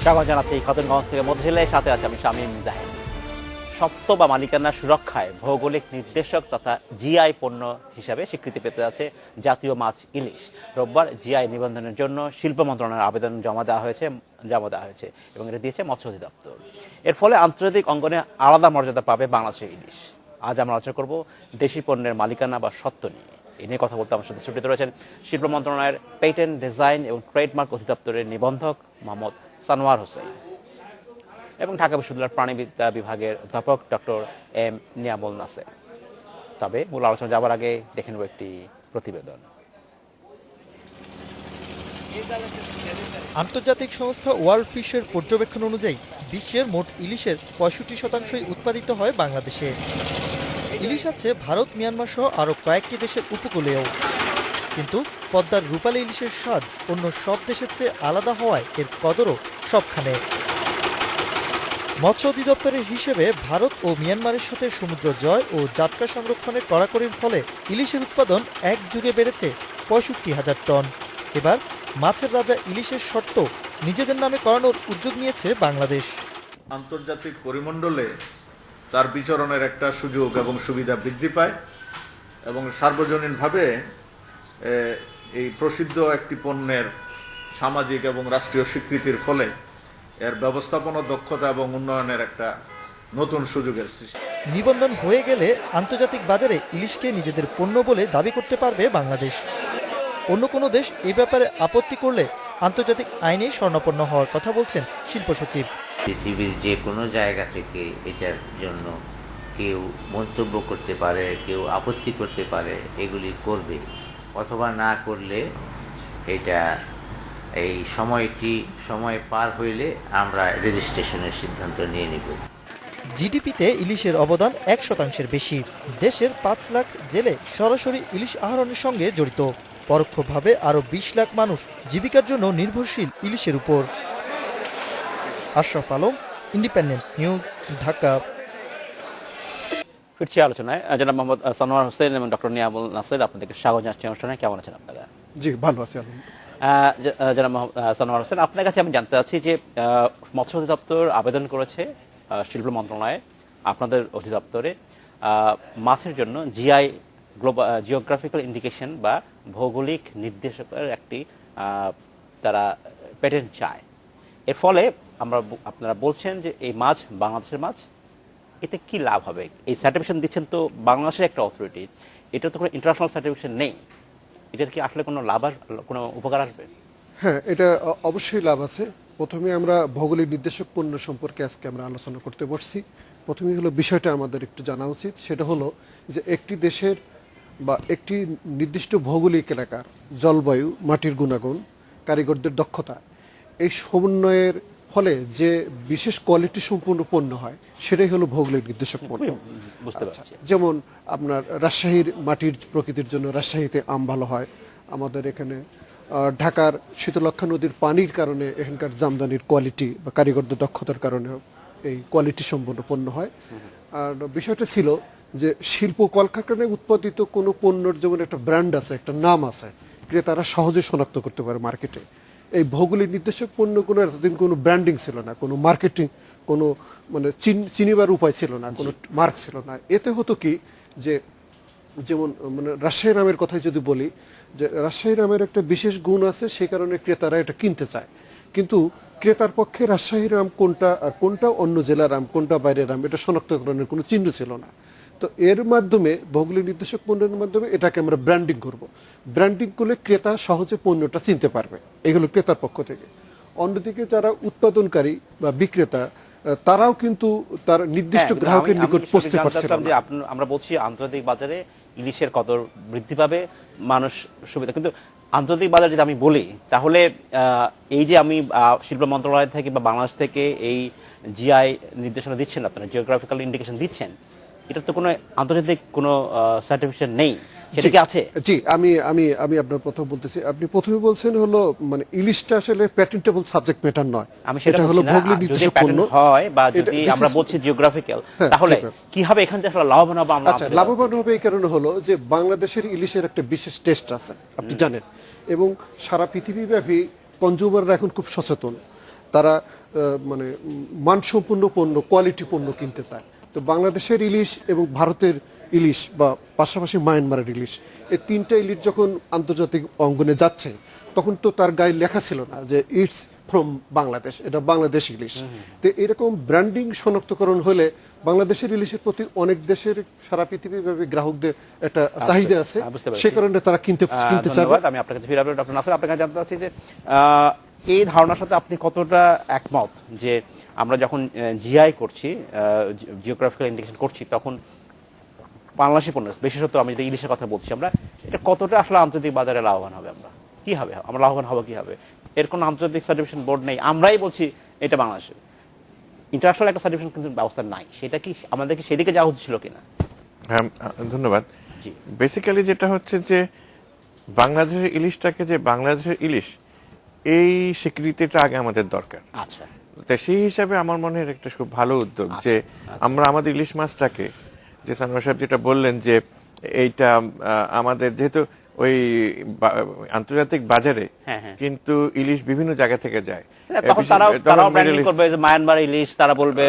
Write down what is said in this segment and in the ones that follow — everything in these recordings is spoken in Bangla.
স্বাগত জানাচ্ছি খতনগঞ্জ থেকে মতিঝিলের সাথে আছে আমি শামীম জাহিদ। সত্ত্ব বা মালিকানা সুরক্ষায় ভৌগোলিক নির্দেশক তথা জিআই পণ্য হিসাবে স্বীকৃতি পেতে যাচ্ছে জাতীয় মাছ ইলিশ। রোববার জিআই নিবন্ধনের জন্য শিল্প মন্ত্রণালয়ের আবেদন জমা দেওয়া হয়েছে এবং এটা দিয়েছে মৎস্য অধিদপ্তর। এর ফলে আন্তর্জাতিক অঙ্গনে আলাদা মর্যাদা পাবে বাংলাদেশের ইলিশ। আজ আমরা আলোচনা করব দেশি পণ্যের মালিকানা বা সত্ত্ব নিয়ে। এ নিয়ে কথা বলতে আমার সাথে স্টুডিওতে রয়েছেন শিল্প মন্ত্রণালয়ের পেটেন্ট, ডিজাইন এবং ট্রেডমার্ক অধিদপ্তরের নিবন্ধক মোহাম্মদ সানোয়ার হোসেন এবং ঢাকা বিশ্ববিদ্যালয়ের প্রাণীবিদ্যা বিভাগের অধ্যাপক ডক্টর এম নিয়ামুল নাসের। তবে মূল আলোচনা যাবার আগে দেখে নেব একটি প্রতিবেদন। আন্তর্জাতিক সংস্থা ওয়ার্ল্ড ফিশের পর্যবেক্ষণ অনুযায়ী বিশ্বের মোট ইলিশের 65% উৎপাদিত হয় বাংলাদেশে। ইলিশ আছে ভারত, মিয়ানমার সহ আরও কয়েকটি দেশের উপকূলেও। কিন্তু পদ্মার রূপালী ইলিশের স্বাদ অন্য সব দেশের চেয়ে আলাদা হওয়ায় এর কদরও সবখানে। মৎস্য অধিদপ্তরের হিসেবে ভারত ও মিয়ানমারের সাথে সমুদ্র জয় ও জাটকা সংরক্ষণের কড়াকড়ির ফলে ইলিশের উৎপাদন এক যুগে বেড়েছে 65,000 টন। এবার মাছের রাজা ইলিশের শর্ত নিজেদের নামে করানোর উদ্যোগ নিয়েছে বাংলাদেশ। আন্তর্জাতিক পরিমণ্ডলে তার বিচরণের একটা সুযোগ এবং সুবিধা বৃদ্ধি পায় এবং সার্বজনীনভাবে এই প্রসিদ্ধ একটি পণ্যের সামাজিক এবং রাষ্ট্রীয় স্বীকৃতির ফলে এর ব্যবস্থাপনা দক্ষতা এবং উন্নয়নের একটা নতুন সুযোগের সৃষ্টি। নিবন্ধন হয়ে গেলে আন্তর্জাতিক বাজারে ইলিশকে নিজেদের পণ্য বলে দাবি করতে পারবে বাংলাদেশ। অন্য কোনো দেশ এই ব্যাপারে আপত্তি করলে আন্তর্জাতিক আইনে স্বর্ণাপন্ন হওয়ার কথা বলছেন শিল্প সচিব। পৃথিবীর যে কোনো জায়গা থেকে এটার জন্য কেউ মন্তব্য করতে পারে, কেউ আপত্তি করতে পারে, এগুলি করবে অথবা না করলে এটা এই সময় পার হইলে আমরা রেজিস্ট্রেশনের সিদ্ধান্ত নিয়ে নেব। জিডিপিতে ইলিশের অবদান 1% বেশি। দেশের 5 লাখ জেলে সরাসরি ইলিশ আহরণের সঙ্গে জড়িত। পরোক্ষভাবে আরও 20 লাখ মানুষ জীবিকার জন্য নির্ভরশীল ইলিশের উপর। Ashraf Alam, independent news, Dhaka. ফিরছি আলোচনায়। জনাব মোহাম্মদ সানোয়ার হোসেন এবং ডক্টর নিয়ামুল নাসের, আপনাদেরকে স্বাগত জানাচ্ছি অনুষ্ঠানে। কেমন আছেন আপনারা? জি, ভালো আছি। জনাব সানোয়ার হোসেন, আপনার কাছে আমি জানতে চাচ্ছি যে মৎস্য অধিদপ্তর আবেদন করেছে শিল্প মন্ত্রণালয়ে আপনাদের অধিদপ্তরে মাছের জন্য জিআই জিওগ্রাফিক্যাল ইন্ডিকেশন বা ভৌগোলিক নির্দেশকের একটি তারা পেটেন্ট চায়। এর ফলে আপনারা বলছেন যে এই মাছ বাংলাদেশের মাছ, এতে কি লাভ হবে? এই সার্টিফিকেশন দিচ্ছেন তো বাংলাদেশের একটা অথরিটি, এটা তো কোনো ইন্টারন্যাশনাল সার্টিফিকেশন নেই, এটার কি আসলে কোনো লাভ কোনো উপকার আসবে? হ্যাঁ, এটা অবশ্যই লাভ আছে। প্রথমে আমরা ভৌগোলিক নির্দেশক পণ্য সম্পর্কে আজকে আমরা আলোচনা করতে বসছি। প্রথমেই হলো বিষয়টা আমাদের একটু জানা উচিত, সেটা হলো যে একটি দেশের বা একটি নির্দিষ্ট ভৌগোলিক এলাকার জলবায়ু, মাটির গুণাগুণ, কারিগরদের দক্ষতা, এই সমন্বয়ের ফলে যে বিশেষ কোয়ালিটি সম্পূর্ণ পণ্য হয় সেটাই হলো ভৌগোলিক নির্দেশক পণ্য। যেমন আপনার রাজশাহীর মাটির প্রকৃতির জন্য রাজশাহীতে আম ভালো হয়। আমাদের এখানে ঢাকার শীতলক্ষ্যা নদীর পানির কারণে এখানকার জামদানির কোয়ালিটি বা কারিগরদের দক্ষতার কারণে এই কোয়ালিটি সম্পন্ন পণ্য হয়। আর বিষয়টা ছিল যে শিল্প কলকারখানায় উৎপাদিত কোনো পণ্যর যেমন একটা ব্র্যান্ড আছে, একটা নাম আছে, ক্রেতারা সহজে শনাক্ত করতে পারে মার্কেটে। এই ভৌগোলিক নির্দেশক পণ্যগুলো এতদিন কোনো ব্র্যান্ডিং ছিল না, কোনো মার্কেটিং, কোনো মানে চিনিবার উপায় ছিল না, কোনো মার্ক ছিল না। এতে হতো কি যে যেমন মানে রাজশাহী রামের কথাই যদি বলি, যে রাজশাহী রামের একটা বিশেষ গুণ আছে, সেই কারণে ক্রেতারা এটা কিনতে চায়। কিন্তু ক্রেতার পক্ষে রাজশাহী রাম কোনটা আর কোনটা অন্য জেলার রাম, কোনটা বাইরের রাম, এটা শনাক্তকরণের কোনো চিহ্ন ছিল না। তো এর মাধ্যমে ভৌগোলিক নির্দেশক পণ্যের মাধ্যমে এটাকে আমরা ব্র্যান্ডিং করব। ব্র্যান্ডিং করলে ক্রেতা সহজে পণ্যটা চিনতে পারবে, এগুলো ক্রেতার পক্ষ থেকে। অন্যদিকে যারা উৎপাদনকারী বা বিক্রেতা, তারাও কিন্তু তার নির্দিষ্ট গ্রাহকের নিকট পৌঁছতে পারছে না। আমরা বলছি আন্তর্জাতিক বাজারে ইলিশের কদর বৃদ্ধি পাবে, মানুষ সুবিধা, কিন্তু আন্তর্জাতিক বাজার যদি আমি বলি তাহলে এই যে আমি শিল্প মন্ত্রণালয় থেকে বা বাংলাদেশ থেকে এই জিআই নির্দেশনা দিচ্ছেন, আপনারা জিওগ্রাফিক্যাল ইন্ডিকেশন দিচ্ছেন, এটা তো কোনো আন্তর্জাতিক কোনো সার্টিফিকেশন নেই, সেটা কি আছে? জি, আমি আপনার প্রথম বলতেছি। আপনি প্রথমে বলছেন হলো মানে ইলিশটা আসলে প্যাটেন্টেবল সাবজেক্ট ম্যাটার নয়, আমি সেটা হলো বলছি না। ভৌগোলিক যদি নির্দেশক পণ্য প্যাটেন্ট হয় বা যদি আমরা বলছি জিওগ্রাফিক্যাল, তাহলে কি হবে এখান থেকে আসলে লাভবান হবে? আমরা আচ্ছা, লাভবান হবে এই কারণে হলো যে বাংলাদেশের ইলিশের একটা বিশেষ টেস্ট আছে, আপনি জানেন, এবং সারা পৃথিবীব্যাপী কনজিউমাররা এখন খুব সচেতন। তারা মানে মানসম্পন্ন পণ্য, কোয়ালিটি পণ্য কিনতে চায়। তো বাংলাদেশের ইলিশ এবং ভারতের ইলিশ বা পাশাপাশি মায়ানমারের ইলিশ, এই তিনটা ইলিশ যখন আন্তর্জাতিক অঙ্গনে যাচ্ছে তখন তো তার গায়ে লেখা ছিল না যে ইটস ফ্রম বাংলাদেশ, এটা বাংলাদেশ ইলিশ। তো এরকম ব্র্যান্ডিং শনাক্তকরণ হলে বাংলাদেশের ইলিশের প্রতি অনেক দেশের সারা পৃথিবীব্যাপী গ্রাহকদের একটা চাহিদা আছে, বুঝতে পেরেছি। সে কারণে তারা কিনতে চায়। ধন্যবাদ। আমি আপনার কাছে ফিরে আসবো ডক্টর নাসির। আপনার কাছে জানতে চাচ্ছি যে এই ধারণার সাথে আপনি কতটা একমত যে আমরা যখন জিআই করছি, জিওগ্রাফিক্যাল ইন্ডিকেশন করছি, তখন বাংলাদেশি পণ্য, বিশেষত আমি যদি ইলিশের কথা বলছি, আমরা এটা কতটা আসলে আন্তর্জাতিক বাজারে লাভবান হবে, আমরা কি হবে, আমরা লাভবান হবো কি হবে? এর কোনো আন্তর্জাতিক সার্টিফিকেশন বোর্ড নেই, আমরাই বলছি এটা বাংলাদেশের। ইন্টারন্যাশনাল একটা সার্টিফিকেশন কিন্তু ব্যবস্থা নাই, সেটা কি আমাদের কি সেদিকে যাওয়া উচিত ছিল কিনা? হ্যাঁ, ধন্যবাদ। জি। বেসিক্যালি যেটা হচ্ছে যে বাংলাদেশের ইলিশটাকে যে বাংলাদেশের ইলিশ, এই স্বীকৃতিটা আগে আমাদের দরকার। আচ্ছা, তো সেই হিসাবে আমার মনে হয় একটা খুব ভালো উদ্যোগ যে আমরা আমাদের ইলিশ মাছটাকে, যে সানোয়ার সাহেব যেটা বললেন যে এইটা আমাদের যেহেতু ওই আন্তর্জাতিক বাজারে কিন্তু ইলিশ বিভিন্ন জায়গা থেকে যায়, তখন তারাও ব্র্যান্ডিং করবে যে মায়ানমার ইলিশ, তারা বলবে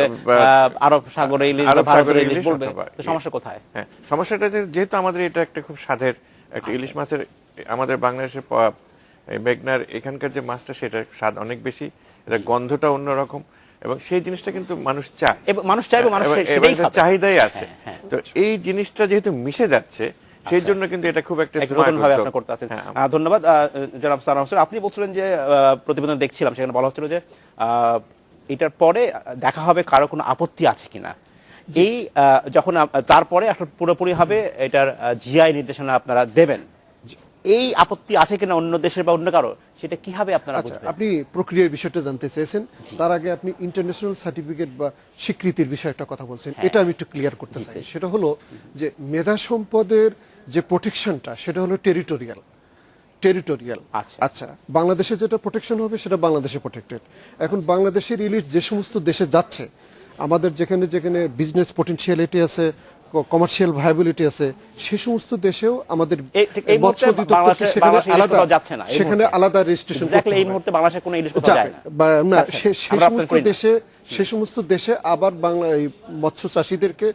আরব সাগরের ইলিশ, ভারতের ইলিশ বলবে, তো সমস্যা কোথায়? হ্যাঁ, সমস্যাটা যেহেতু আমাদের এটা একটা খুব স্বাদের একটা ইলিশ মাছের, আমাদের বাংলাদেশের মেঘনার এখানকার যে মাছটা, সেটার স্বাদ অনেক বেশি, এটা গন্ধটা অন্যরকম, এবং সেই জিনিসটা কিন্তু মানুষ চায়, মানুষ চাইবে, মানুষ সেটাই খাবে, চাহিদাই আছে। তো এই জিনিসটা যেহেতু মিশে যাচ্ছে, সেই জন্য কিন্তু এটা খুব একটা নতুন ভাবে আপনারা করতে আছেন। ধন্যবাদ জনাব সানোয়ার হোসেন। আপনি বলছিলেন যে প্রতিবেদন দেখছিলাম, সেখানে বলা হচ্ছিল যে এটার পরে দেখা হবে কারো কোনো আপত্তি আছে কিনা, এই যখন তারপরে আসলে পুরোপুরি হবে এটার জিআই নির্দেশনা আপনারা দেবেন, এই আপত্তি আছে কিনা অন্য দেশের বা অন্য কারো, সেটা কিভাবে আপনারা বুঝবেন? আপনি প্রক্রিয়ার বিষয়টা জানতে চেয়েছেন, তার আগে আপনি ইন্টারন্যাশনাল সার্টিফিকেট বা স্বীকৃতির বিষয়ে একটা কথা বলছেন, এটা আমি একটু ক্লিয়ার করতে চাই। সেটা হলো যে মেধা সম্পদের যে প্রোটেকশনটা, সেটা হলো টেরিটোরিয়াল। আচ্ছা, বাংলাদেশে যেটা প্রোটেকশন হবে সেটা বাংলাদেশে প্রোটেক্টেড। এখন বাংলাদেশের ইলিশ যে সমস্ত দেশে যাচ্ছে, আমাদের যেখানে যেখানে বিজনেস পটেনশিয়ালিটি আছে, কমার্শিয়াল ভায়াবিলিটি আছে, সে সমস্ত দেশেও আমাদের মৎস্য অধিদপ্তরকে সেখানে আলাদা রেজিস্ট্রেশন করতে হবে। এই মুহূর্তে বাংলাদেশে কোনো ইলিশ পাওয়া যায় না, সে সমস্ত দেশে আবার বাংলা মৎস্য চাষীদেরকে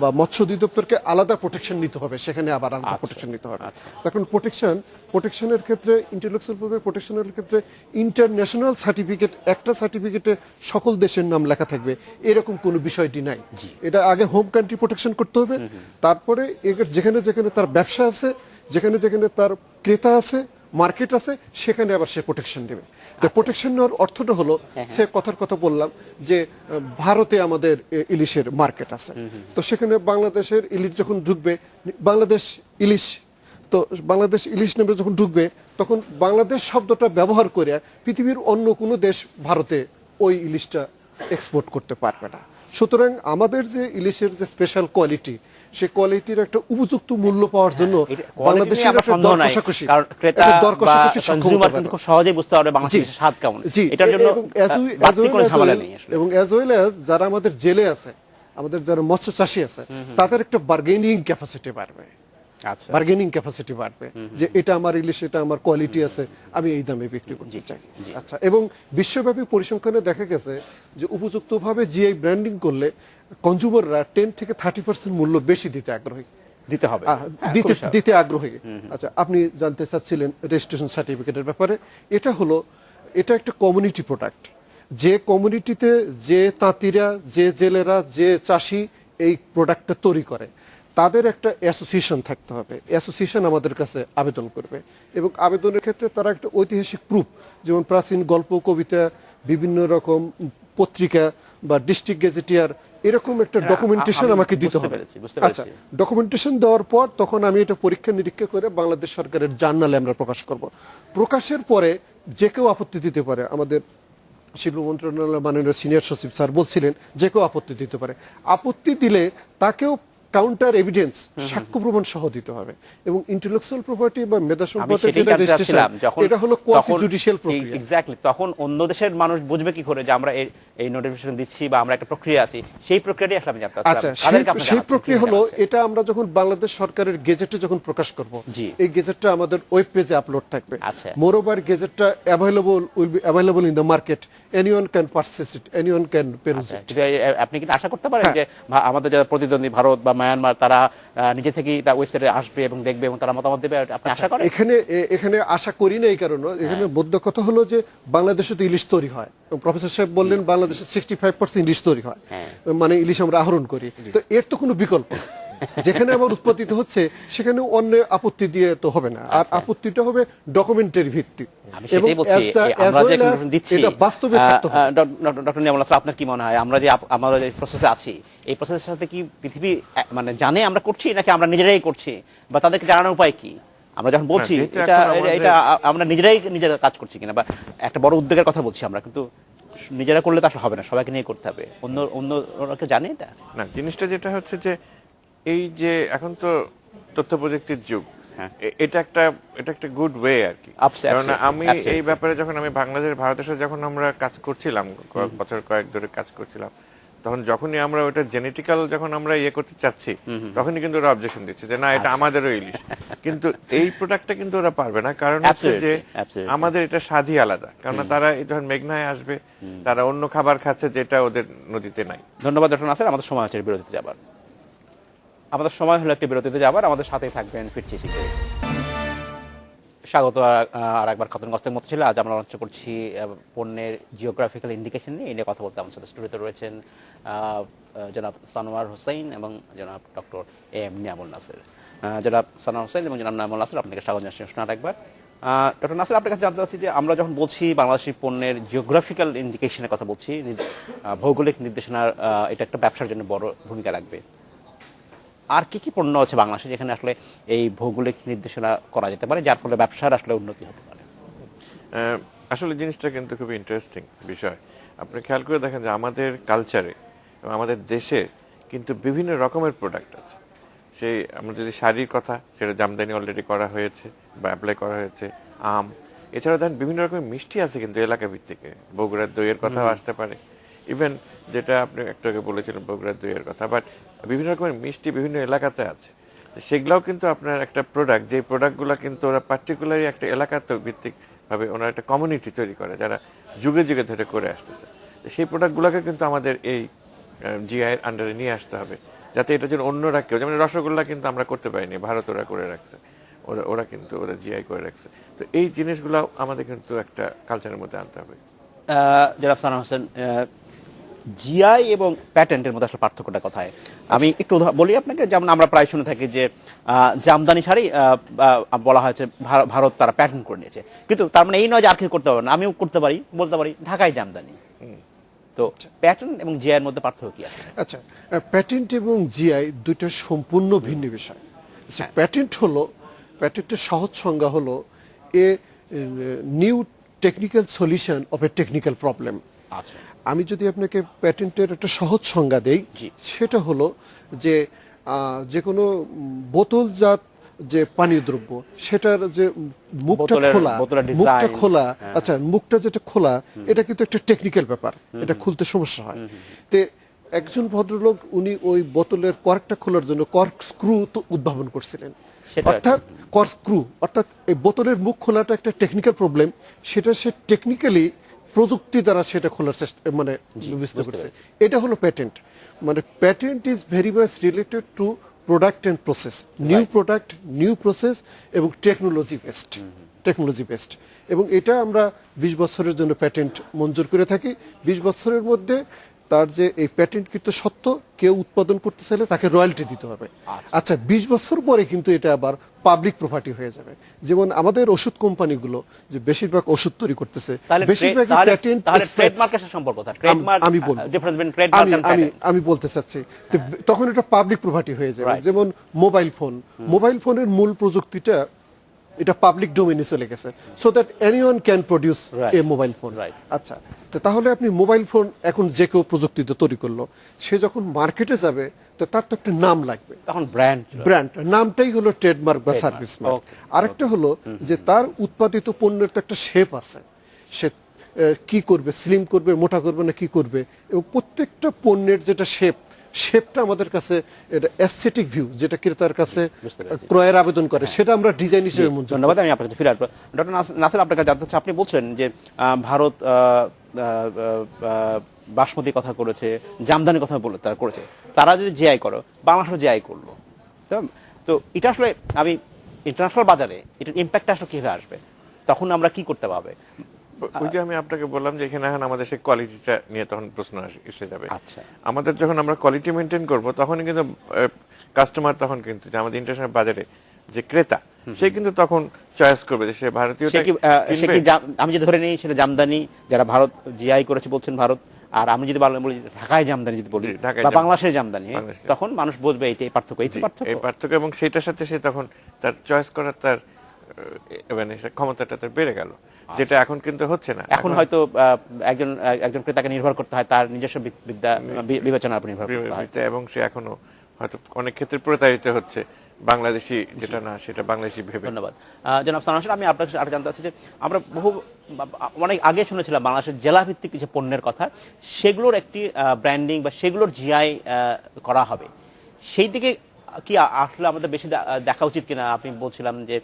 বা মৎস্য অধিদপ্তরকে আলাদা প্রোটেকশন নিতে হবে, সেখানে আবার আলাদা প্রোটেকশন নিতে হবে। তখন প্রোটেকশনের ক্ষেত্রে, ইন্টেলেকচুয়াল প্রপার্টি প্রোটেকশনের ক্ষেত্রে ইন্টারন্যাশনাল সার্টিফিকেট, একটা সার্টিফিকেটে সকল দেশের নাম লেখা থাকবে, এরকম কোনো বিষয়টি নাই। এটা আগে হোম কান্ট্রি প্রোটেকশন করতে হবে, তারপরে যেখানে যেখানে তার ব্যবসা আছে, যেখানে যেখানে তার ক্রেতা আছে, মার্কেট আছে, সেখানে আবার সে প্রোটেকশন নেবে। তো প্রোটেকশন নেওয়ার অর্থটা হলো, সে কথার কথা বললাম যে ভারতে আমাদের ইলিশের মার্কেট আছে, তো সেখানে বাংলাদেশের ইলিশ যখন ঢুকবে, বাংলাদেশ ইলিশ নামে যখন ঢুকবে, তখন বাংলাদেশ শব্দটা ব্যবহার করে পৃথিবীর অন্য কোনো দেশ ভারতে ওই ইলিশটা এক্সপোর্ট করতে পারবে না। সুতরাং আমাদের যে ইলিশের যে স্পেশাল কোয়ালিটি, সেই কোয়ালিটির একটা উপযুক্ত মূল্য পাওয়ার জন্য বাংলাদেশের একটা দর কষাকষি, খুব সহজেই বুঝতে পারবে বাংলাদেশের স্বাদ কেমন, এটার জন্য এবং অ্যাজ ওয়েল অ্যাজ যারা আমাদের জেলে আছে, আমাদের যারা মৎস্য চাষী আছে, তাদের একটা বার্গেনিং ক্যাপাসিটি বাড়বে, যে এটা আমার ইলিশ, এটা আমার কোয়ালিটি আছে, আমি এই দামে বিক্রি করতে চাই। আচ্ছা, এবং বিশ্বব্যাপী পরিসংখ্যানে দেখা গেছে যে উপযুক্তভাবে জিআই ব্র্যান্ডিং করলে কনজিউমাররা 10 থেকে 30% মূল্য বেশি দিতে আগ্রহী। আচ্ছা, আপনি জানতে চাচ্ছিলেন রেজিস্ট্রেশন সার্টিফিকেটের ব্যাপারে। এটা একটা কমিউনিটি প্রোডাক্ট। যে কমিউনিটিতে যে তাঁতিরা, যে জেলেরা, যে চাষি এই প্রোডাক্টটা তৈরি করে, তাদের একটা অ্যাসোসিয়েশন থাকতে হবে। অ্যাসোসিয়েশন আমাদের কাছে আবেদন করবে, এবং আবেদনের ক্ষেত্রে তারা একটা ঐতিহাসিক প্রুফ, যেমন প্রাচীন গল্প, কবিতা, বিভিন্ন রকম পত্রিকা বা ডিস্ট্রিক্ট গেজেটিয়ার, এরকম একটা ডকুমেন্টেশন আমাকে দিতে হবে। আচ্ছা, ডকুমেন্টেশন দেওয়ার পর তখন আমি এটা পরীক্ষা নিরীক্ষা করে বাংলাদেশ সরকারের জার্নালে আমরা প্রকাশ করব। প্রকাশের পরে যে কেউ আপত্তি দিতে পারে। আমাদের শিল্প মন্ত্রণালয়ের মাননীয় সিনিয়র সচিব স্যার বলছিলেন যে কেউ আপত্তি দিতে পারে। আপত্তি দিলে তাকেও কাউন্টার এভিডেন্স, সাক্ষ্য প্রমাণ সহ দিতে হবে। এবং ইন্টেলেকচুয়াল প্রপার্টি বা মেধা সম্পদের যেটা রেজিস্ট্রেশন, এটা হলো কোয়াসি জুডিশিয়াল প্রক্রিয়া। এক্স্যাক্টলি, তখন অন্য দেশের মানুষ বুঝবে কি করে যে আমরা এই নোটিফিকেশন দিচ্ছি বা আমরা একটা প্রক্রিয়া আছে, সেই প্রক্রিয়াটি আসলে আমি জানতে চাচ্ছিলাম। আচ্ছা, সেই প্রক্রিয়া হলো, এটা আমরা যখন বাংলাদেশ সরকারের গেজেটে যখন প্রকাশ করব, এই গেজেটটা আমাদের ওয়েব পেজে আপলোড থাকবে। মোরওভার গেজেটটা will be available in the market anyone can purchase it, anyone can peruse আচ্ছা, ইট। কিন্তু আপনি কি আশা করতে পারেন হ্যাঁ। যে আমাদের যারা প্রতিদ্বন্দ্বী ভারত বা মায়ানমার তারা নিজে থেকেই তার ওয়েবসাইটে আসবে এবং দেখবে এবং তারা মতামত দেবে, আপনি আশা করেন? এখানে আশা করি না এই কারণে, এখানে বদ্ধ কথা হলো যে বাংলাদেশে তো ইলিশ তৈরি হয়, প্রফেসর সাহেব বললেন বাংলাদেশে 65% ইলিশ তৈরি হয়, মানে ইলিশ আমরা আহরণ করি, তো এর তো কোনো বিকল্প নেই। যেখানে আমার উৎপাদিত হচ্ছে সেখানে অন্য আপত্তি দিয়ে তো হবে না, আর আপত্তিটা হবে ডকুমেন্টারি ভিত্তিক আমি এবং সেটাই বলছি, আমরা যে conclusion দিচ্ছি, এটা বাস্তবে থাকতে হবে। ডক্টর নিয়ামুল হাসান, আপনার কি মনে হয় আমরা যে আমরা যে প্রসেসে আছি এই প্রসেসের সাথে কি পৃথিবী মানে জানে আমরা করছি নাকি আমরা নিজেরাই করছি, বা তাদেরকে জানানোর উপায় কি? আমরা যখন বলছি যেহেতু এটা এখন আমাদের- এটা আমরা নিজেরা কাজ করছি কিনা, বা একটা বড় উদ্যোগের কথা বলছি আমরা, কিন্তু নিজেরা করলে তো আসলে হবে না, সবাইকে নিয়ে করতে হবে। অন্যকে জানে এটা? না, জিনিসটা যেটা হচ্ছে যে এই যে এখন তো তথ্য প্রযুক্তির যুগ, এটা একটা গুড ওয়ে আর কি। কারণ আমি এই ব্যাপারে যখন আমি ভারতের সাথে যখন আমরা কাজ করছিলাম, বছর কয়েক ধরে কাজ করছিলাম, তখন যখনই আমরা ওটা জেনেটিক্যাল যখন আমরা ইয়ে করতে চাচ্ছি, তখনই কিন্তু ওরা অবজেকশন দিচ্ছে যে না এটা আমাদেরও ইলিশ, কিন্তু এই প্রোডাক্টটা কিন্তু ওরা পারবে না, কারণ হচ্ছে যে আমাদের এটা স্বাদই আলাদা, কারণ তারা এই ধরনের মেঘনায় আসবে, তারা অন্য খাবার খাচ্ছে যেটা ওদের নদীতে নাই। ধন্যবাদ ডক্টর নাসির। আমাদের সময় হচ্ছে বিরতিতে যাবার, আমাদের সময় হলো একটি বিরতিতে যাবার, আমাদের সাথেই থাকবেন, ফিরছি শীঘ্রই। স্বাগত আর একবার খাতুনগঞ্জের মতো ছিল। আজ আমরা আলোচনা করছি পণ্যের জিওগ্রাফিক্যাল ইন্ডিকেশন নিয়ে। এই নিয়ে কথা বলতে আমার সাথে স্টুডিওতে রয়েছেন জনাব সানোয়ার হোসেন এবং জনাব ডক্টর এম নিয়ামুল নাসির। জনাব সানোয়ার হোসেন এবং জনাব নিয়ামুল নাসির, আপনাকে স্বাগত জানাচ্ছি আর একবার। ডক্টর নাসির, আপনার কাছে জানতে চাচ্ছি যে আমরা যখন বলছি বাংলাদেশি পণ্যের জিওগ্রাফিক্যাল ইন্ডিকেশনের কথা বলছি, ভৌগোলিক নির্দেশনার এটা একটা ব্যবসার জন্য বড় ভূমিকা রাখবে, আর কি কি পণ্য আছে বাংলাদেশে যেখানে আসলে এই ভৌগোলিক নির্দেশনা করা যেতে পারে, যার ফলে ব্যবসার আসলে উন্নতি হতে পারে? আসলে জিনিসটা কিন্তু খুবই ইন্টারেস্টিং বিষয়। আপনি খেয়াল করে দেখেন যে আমাদের কালচারে এবং আমাদের দেশে কিন্তু বিভিন্ন রকমের প্রোডাক্ট আছে। সেই আমরা যদি শাড়ির কথা, সেটা জামদানি অলরেডি করা হয়েছে বা অ্যাপ্লাই করা হয়েছে, আম, এছাড়াও দেখেন বিভিন্ন রকমের মিষ্টি আছে কিন্তু এলাকা ভিত্তিক, বগুড়ার দইয়ের কথাও আসতে পারে, ইভেন যেটা আপনি একটু আগে বলেছিলেন বগুড়ার দইয়ের কথা, বাট বিভিন্ন রকমের মিষ্টি বিভিন্ন এলাকাতে আছে। সেগুলাও কিন্তু আপনার একটা প্রোডাক্ট, যে প্রোডাক্টগুলো কিন্তু ওরা পার্টিকুলারলি একটা এলাকাতে ভিত্তিকভাবে ওনারা একটা কমিউনিটি তৈরি করে যারা যুগে যুগে ধরে করে আসতেছে। সেই প্রোডাক্টগুলোকে কিন্তু আমাদের এই জিআই এর আন্ডারে নিয়ে আসতে হবে, যাতে এটা যেন অন্যরা কেউ, যেমন রসগোল্লা কিন্তু আমরা করতে পারিনি, ভারত ওরা করে রাখছে, ওরা কিন্তু ওরা জিআই করে রাখছে। তো এই জিনিসগুলো আমাদের কিন্তু একটা কালচারের মধ্যে আনতে হবে। জনাব সানোয়ার হোসেন, জিআই এবং প্যাটেন্টের মধ্যে আসলে পার্থক্যটা কোথায়? আমি একটু বলি আপনাকে, যেমন আমরা প্রায় শুনে থাকি যে জামদানি শাড়ি বলা হয়েছে ভারত তারা প্যাটেন্ট করে নিয়েছে, কিন্তু তার মানে এই নয় যে আর কেউ করতে পারবে না, আমিও করতে পারি, বলতে পারি ঢাকায় জামদানি। তো প্যাটেন্ট এবং জিআই এর মধ্যে পার্থক্য কি আছে? আচ্ছা, প্যাটেন্ট এবং জিআই দুটো সম্পূর্ণ ভিন্ন বিষয়। প্যাটেন্ট হলো, প্যাটেন্টের সহজ সংজ্ঞা হলো a new technical solution of A technical problem. আচ্ছা, আমি যদি আপনাকে প্যাটেন্টের একটা সহজ সংজ্ঞা দেই, সেটা হলো যে যে কোনো বোতলজাত যে পানীয় দ্রব্য, সেটার যে মুখটা খোলা, আচ্ছা মুখটা যেটা খোলা, এটা কিন্তু একটা টেকনিক্যাল ব্যাপার, এটা খুলতে সমস্যা হয়। তে একজন ভদ্রলোক উনি ওই বোতলের কর্কটা খোলার জন্য কর্ক স্ক্রু তো উদ্ভাবন করছিলেন, অর্থাৎ কর্ক স্ক্রু, অর্থাৎ এই বোতলের মুখ খোলাটা একটা টেকনিক্যাল প্রবলেম, সেটা সে টেকনিক্যালি প্রযুক্তি দ্বারা সেটা খোলার চেষ্টা মানে বুঝতে পারছে। এটা হলো প্যাটেন্ট। মানে patent is very much related to product and process, new product, new process এবং টেকনোলজি বেসড। এবং এটা আমরা 20 বছরের জন্য প্যাটেন্ট মঞ্জুর করে থাকি। 20 বছরের মধ্যে তার যে এই প্যাটেন্টকৃত সত্ত্ব কেউ উৎপাদন করতে চাইলে তাকে রয়্যালটি দিতে হবে। আচ্ছা, 20 বছর পরে কিন্তু এটা আবার পাবলিক প্রপার্টি হয়ে যাবে। যেমন আমাদের ওষুধ কোম্পানিগুলো যে বেশিরভাগ ওষুধ তৈরি করতেছে, বেশিরভাগ প্যাটেন্ট, আমি বলতে চাচ্ছি তখন এটা পাবলিক প্রপার্টি হয়ে যাবে। যেমন মোবাইল ফোনের মূল প্রযুক্তিটা এটা পাবলিক ডোমেইনে চলে গেছে, so that anyone can produce A mobile phone. আচ্ছা, তো তাহলে আপনি মোবাইল ফোন এখন যে কেউ প্রযুক্তিতে তৈরি করলো, সে যখন মার্কেটে যাবে তো তার তো একটা নাম লাগবে, তখন ব্র্যান্ড নামটাই হলো ট্রেডমার্ক বা সার্ভিস মার্ক। আরেকটা হলো যে তার উৎপাদিত পণ্যের তো একটা শেপ আছে, সে কি করবে, স্লিম করবে, মোটা করবে না কি করবে, এবং প্রত্যেকটা পণ্যের যেটা শেপটা আমাদের কাছে এটা অ্যাস্থেটিক ভিউ, যেটা ক্রেতার কাছে ক্রয়ের আবেদন করে, সেটা আমরা ডিজাইন হিসেবে মঞ্জুর। ধন্যবাদ। আমি আপনার কাছে ফিরে আসবো। ডক্টর নাসির, আপনার কাছে জানতে চাচ্ছি, আপনি বলছেন যে ভারত বাসমতি কথা করেছে, জামদানির কথা বলে তারা করেছে, তারা যদি জিআই করো, বাংলাদেশও জিআই করলো, তো এটা আসলে আমি ইন্টারন্যাশনাল বাজারে এটার ইম্প্যাক্ট আসলে কিভাবে আসবে, তখন আমরা কি করতে পারবে? ওই যে আমি আপনাকে বললাম যে এখানে এখন আমাদের সেই কোয়ালিটিটা নিয়ে তখন প্রশ্ন এসে যাবে। আচ্ছা, আমাদের যখন আমরা কোয়ালিটি মেনটেন করব তখন কিন্তু কাস্টমার তখন কিন্তু যে আমাদের ইন্টারন্যাশনাল বাজারে যে ক্রেতা সে কিন্তু তখন চয়েস করবে যে সে ভারতীয় আমি যদি ধরে নিই সেটা জামদানি, যারা ভারত জিআই করেছে বলছেন ভারত, আর আমি যদি বলি ঢাকায় জামদানি যদি বলি বা বাংলাদেশের জামদানি, তখন মানুষ বুঝবে এই পার্থক্য, এই পার্থক্য, এবং সেইটার সাথে সে তখন তার চয়েস করার তার মানে ক্ষমতাটা তার বেড়ে গেল, যেটা এখন কিন্তু হচ্ছে না। এখন হয়তো একজন ক্রেতাকে নির্ভর করতে হয় তার নিজস্ব বিবেচনার উপর নির্ভর করতে হয়, এবং সে এখনো হয়তো অনেক ক্ষেত্রে প্রতারিত হচ্ছে বাংলাদেশি যেটা না সেটা বাংলাদেশি ভেবে। ধন্যবাদ জনাব সানোয়ার হোসেন। আমি আপনার কাছে আরো জানতে চাচ্ছি যে আমরা অনেক আগে শুনেছিলাম বাংলাদেশের জেলাভিত্তিক যে পণ্যের কথা, সেগুলোর একটি ব্র্যান্ডিং বা সেগুলোর জিআই করা হবে, সেই দিকে কি আসলে আমাদের বেশি দেখা উচিত কিনা? আপনি বলছিলাম যে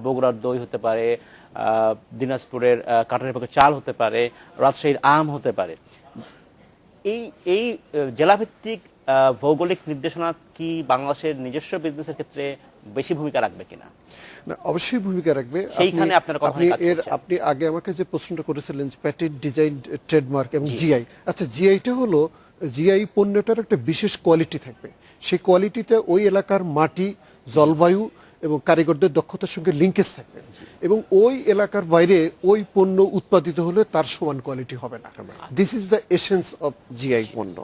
বগুড়ার দই হতে পারে, দিনাজপুরের কাটারের পক্ষে চাল হতে পারে, রাজশাহীর আম হতে পারে, এই জেলাভিত্তিক ভৌগোলিক নির্দেশনা কি বাংলাদেশের নিজস্ব বিজনেসের ক্ষেত্রে বেশি ভূমিকা রাখবে কিনা? না, অবশ্যই ভূমিকা রাখবে। সেইখানে আপনার কথা আপনি আগে আমাকে যে প্রশ্নটা করেছিলেন প্যাটেন্ট, ডিজাইন, ট্রেডমার্ক এবং জিআই, আচ্ছা জিআইটা হলো জিআই পণ্যটার একটা বিশেষ কোয়ালিটি থাকবে, সেই কোয়ালিটিতে ওই এলাকার মাটি, জলবায়ু এবং কারিগরদের দক্ষতার সঙ্গে লিঙ্কেজ থাকবে, এবং ওই এলাকার বাইরে ওই পণ্য উৎপাদিত হলে তার সমান কোয়ালিটি হবে না। This is the essence of GI পণ্য।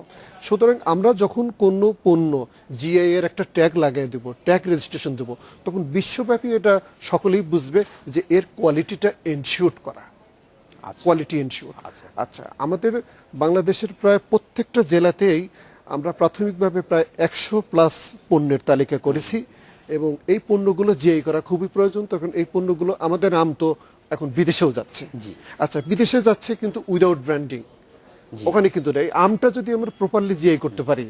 সুতরাং আমরা যখন কোনো পণ্য জিআই এর একটা ট্যাগ লাগিয়ে দেব, ট্যাগ রেজিস্ট্রেশন দেব, তখন বিশ্বব্যাপী এটা সকলেই বুঝবে যে এর কোয়ালিটিটা এনশিওর করা, কোয়ালিটি এনশিওর। আচ্ছা, আমাদের বাংলাদেশের প্রায় প্রত্যেকটা জেলাতেই আমরা প্রাথমিকভাবে প্রায় 100+ পণ্যের তালিকা করেছি, এবং এই পণ্যগুলো জিআই করা খুবই প্রয়োজন। তখন এই পণ্যগুলো আমাদের আম তো এখন বিদেশেও যাচ্ছে, আচ্ছা বিদেশে যাচ্ছে কিন্তু উইদাউট ব্র্যান্ডিং, ওখানে কিন্তু এই আমটা যদি আমরা প্রপারলি জিআই করতে পারি,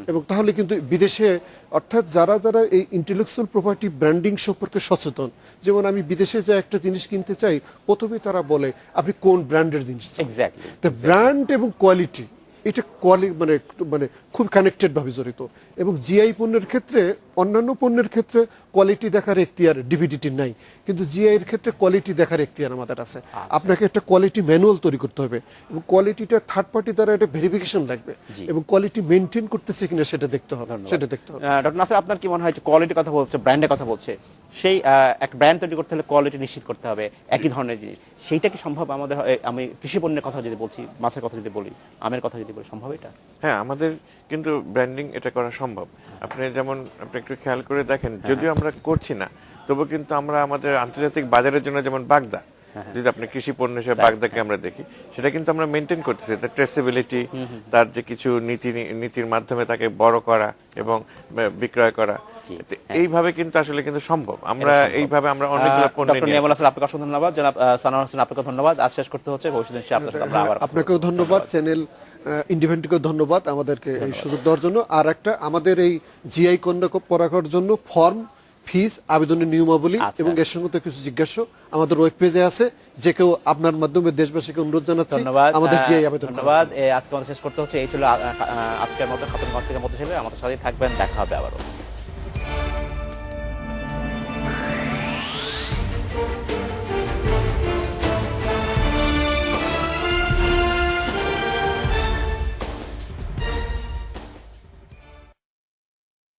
এবং তাহলে কিন্তু বিদেশে, অর্থাৎ যারা যারা এই ইন্টেলেকচুয়াল প্রপার্টি ব্র্যান্ডিং সম্পর্কে সচেতন, যেমন আমি বিদেশে যে একটা জিনিস কিনতে চাই, প্রথমে তারা বলে আপনি কোন ব্র্যান্ডের জিনিস, ব্র্যান্ড এবং কোয়ালিটি এটা মানে মানে খুব কানেক্টেড ভাবে জড়িত। এবং জিআই পণ্যের ক্ষেত্রে, অন্যান্য পণ্যের ক্ষেত্রে কোয়ালিটি দেখার এখতিয়ার ডিভিডিটির নাই, কিন্তু জিআই এর ক্ষেত্রে কোয়ালিটি দেখার এখতিয়ার আমাদের আছে। আপনাকে একটা কোয়ালিটি ম্যানুয়াল তৈরি করতে হবে, এবং কোয়ালিটিটা থার্ড পার্টি দ্বারা একটা ভেরিফিকেশন লাগবে, এবং কোয়ালিটি মেনটেন করতেছে কিনা সেটা দেখতে হবে। ডক্টর নাসির, আপনার কি মনে হয় যে কোয়ালিটির কথা বলছে, ব্র্যান্ডের কথা বলছে, সেই এক ব্র্যান্ড তৈরি করতে হলে কোয়ালিটি নিশ্চিত করতে হবে, একই ধরনের জিনিস, সেইটা কি সম্ভব আমাদের? আমি কৃষি পণ্যের কথা যদি বলছি, মাছের কথা যদি বলি, আমের কথা যদি বলি, সম্ভব এটা? হ্যাঁ, আমাদের কিন্তু ব্র্যান্ডিং এটা করা সম্ভব। আপনি যেমন আপনি একটু খেয়াল করে দেখেন, যদিও আমরা করছি না, তবু কিন্তু আমরা আমাদের আন্তর্জাতিক বাজারের জন্য যেমন বাগদা, যদি আপনি কৃষি পণ্য হিসেবে বাগদাকে আমরা দেখি, সেটা কিন্তু আমরা মেনটেন করতেছি, তার ট্রেসেবিলিটি, তার যে কিছু নীতির মাধ্যমে তাকে বড় করা এবং বিক্রয় করা, এইভাবে কিন্তু আসলে কিন্তু সম্ভব। আমরা এইভাবে আমরা অনেকগুলো পণ্য ডক্টর নিয়ামুল হাসান, আপনাকে অসংখ্য ধন্যবাদ। জনাব সানোয়ার হোসেন, আপনাকে ধন্যবাদ। আজ শেষ করতে হচ্ছে, আপনাকেও ধন্যবাদ, চ্যানেল ইন্ডিপেন্ডেন্টকেও ধন্যবাদ আমাদেরকে এই সুযোগ দেওয়ার জন্য। আর একটা, আমাদের এই জিআই কন্যা করার জন্য ফর্ম, ফিস, আবেদনের নিয়মাবলী এবং এর সঙ্গে তো কিছু জিজ্ঞাসা আমাদের ওয়েব পেজে আছে, যে কেউ আপনার মাধ্যমে দেশবাসীকে অনুরোধ জানাচ্ছি আমাদের জিআই আবেদন। ধন্যবাদ। আজকে আমাদের শেষ করতে হচ্ছে। এই ছিল আজকের মতো খাতুন থেকে মতো ছিল। আমাদের সাথে থাকবেন, দেখা হবে আবারও।